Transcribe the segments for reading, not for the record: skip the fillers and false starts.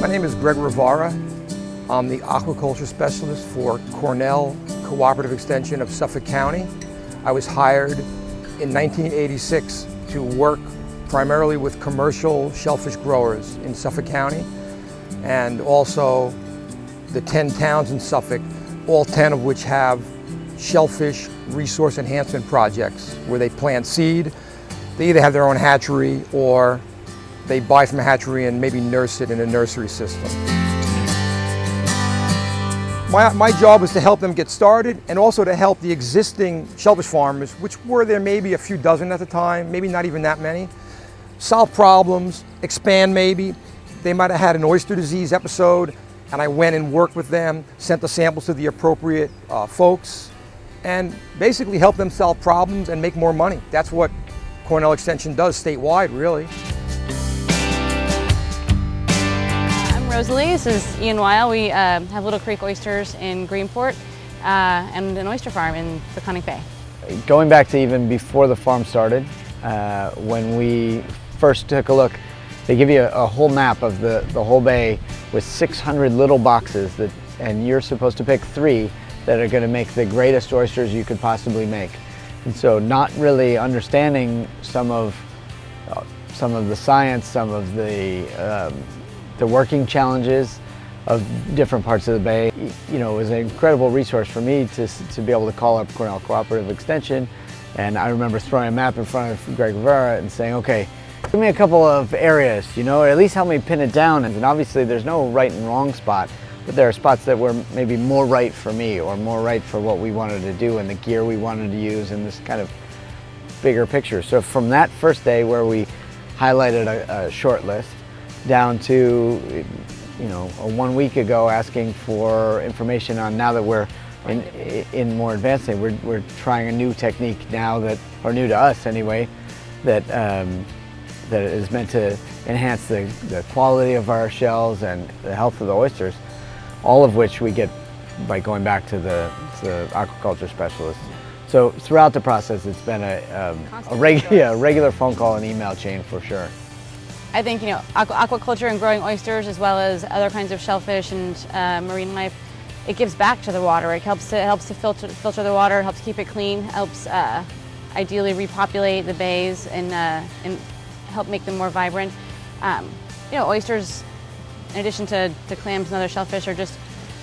My name is Greg Rivara. I'm the aquaculture specialist for Cornell Cooperative Extension of Suffolk County. I was hired in 1986 to work primarily with commercial shellfish growers in Suffolk County and also the 10 towns in Suffolk, all 10 of which have shellfish resource enhancement projects where they plant seed. They either have their own hatchery or they buy from a hatchery and maybe nurse it in a nursery system. My job was to help them get started and also to help the existing shellfish farmers, which were there maybe a few dozen at the time, maybe not even that many, solve problems, expand maybe. They might have had an oyster disease episode and I went and worked with them, sent the samples to the appropriate folks, and basically helped them solve problems and make more money. That's what Cornell Extension does statewide, really. Rosalie, this is Ian Weil. We have Little Creek Oysters in Greenport and an oyster farm in the Conning Bay. Going back to even before the farm started, when we first took a look, they give you a whole map of the whole bay with 600 little boxes, and you're supposed to pick 3 that are going to make the greatest oysters you could possibly make. And so not really understanding some of the science, some of the working challenges of different parts of the bay. You know, it was an incredible resource for me to be able to call up Cornell Cooperative Extension. And I remember throwing a map in front of Greg Rivara and saying, okay, give me a couple of areas, you know, or at least help me pin it down. And obviously there's no right and wrong spot, but there are spots that were maybe more right for me or more right for what we wanted to do and the gear we wanted to use in this kind of bigger picture. So from that first day where we highlighted a short list, down to, you know, 1 week ago asking for information on, now that we're in more advanced stage, we're trying a new technique now that, or new to us anyway, that is meant to enhance the quality of our shells and the health of the oysters, all of which we get by going back to the aquaculture specialist. So throughout the process, it's been a regular phone call and email chain for sure. I think, you know, aquaculture and growing oysters as well as other kinds of shellfish and marine life, it gives back to the water. It helps to filter the water, helps keep it clean, helps ideally repopulate the bays and help make them more vibrant. You know, oysters, in addition to clams and other shellfish, are just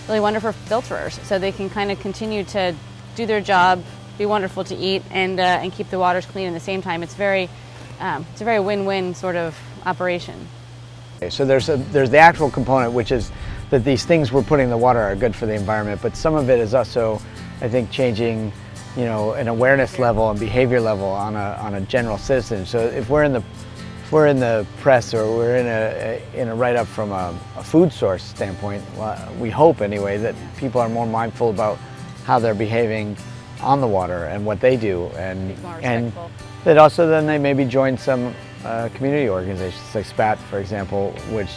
really wonderful filterers. So they can kind of continue to do their job, be wonderful to eat, and keep the waters clean at the same time. It's a very win-win sort of operation. Okay, so there's the actual component, which is that these things we're putting in the water are good for the environment, but some of it is also, I think, changing, you know, an awareness level and behavior level on a general citizen. So if we're in the press or we're in a write-up from a food source standpoint, well, we hope anyway that people are more mindful about how they're behaving on the water and what they do, and that also then they maybe join some community organizations like SPAT, for example, which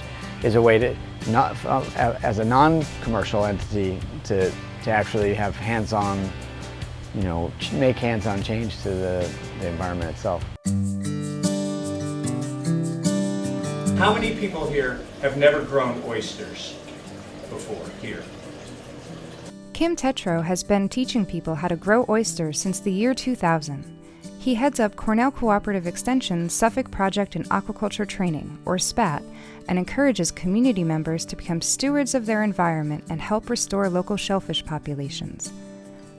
is a way to, not as a non-commercial entity, to actually have hands-on, you know, make hands-on change to the environment itself. How many people here have never grown oysters before here? Kim Tetro has been teaching people how to grow oysters since the year 2000. He heads up Cornell Cooperative Extension's Suffolk Project in Aquaculture Training, or SPAT, and encourages community members to become stewards of their environment and help restore local shellfish populations.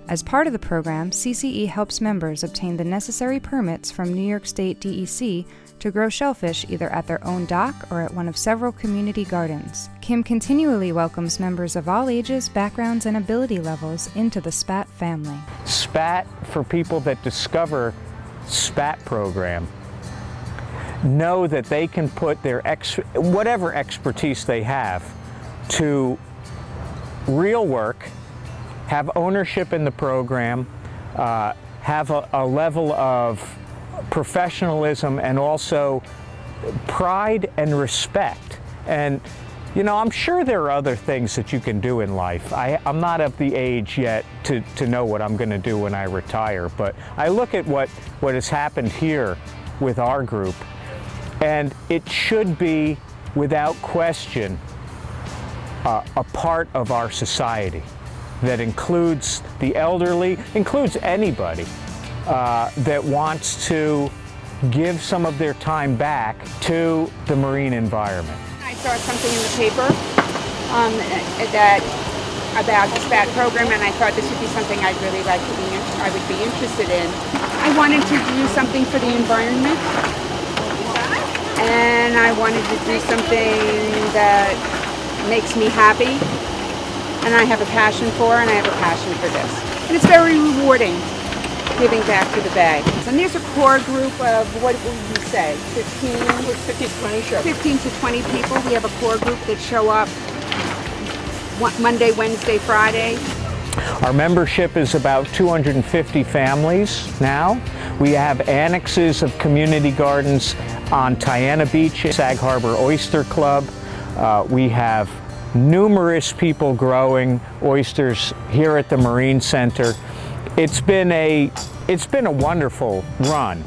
As part of the program, CCE helps members obtain the necessary permits from New York State DEC to grow shellfish either at their own dock or at one of several community gardens. Kim continually welcomes members of all ages, backgrounds, and ability levels into the SPAT family. SPAT, for people that discover SPAT program, know that they can put their whatever expertise they have to real work, have ownership in the program, have a level of professionalism and also pride and respect. And you know, I'm sure there are other things that you can do in life. I'm not of the age yet to know what I'm going to do when I retire, but I look at what has happened here with our group, and it should be, without question, a part of our society that includes the elderly, includes anybody that wants to give some of their time back to the marine environment. I saw something in the paper about the SPAT program, and I thought this would be something I'd really like to I would be interested in. I wanted to do something for the environment, and I wanted to do something that makes me happy, and I have a passion for, and I have a passion for this. And it's very rewarding, giving back to the bay. And there's a core group of, what would you say, 15 to 20 people. We have a core group that show up Monday, Wednesday, Friday. Our membership is about 250 families now. We have annexes of community gardens on Tiana Beach, Sag Harbor Oyster Club. We have numerous people growing oysters here at the Marine Center. It's been a wonderful run.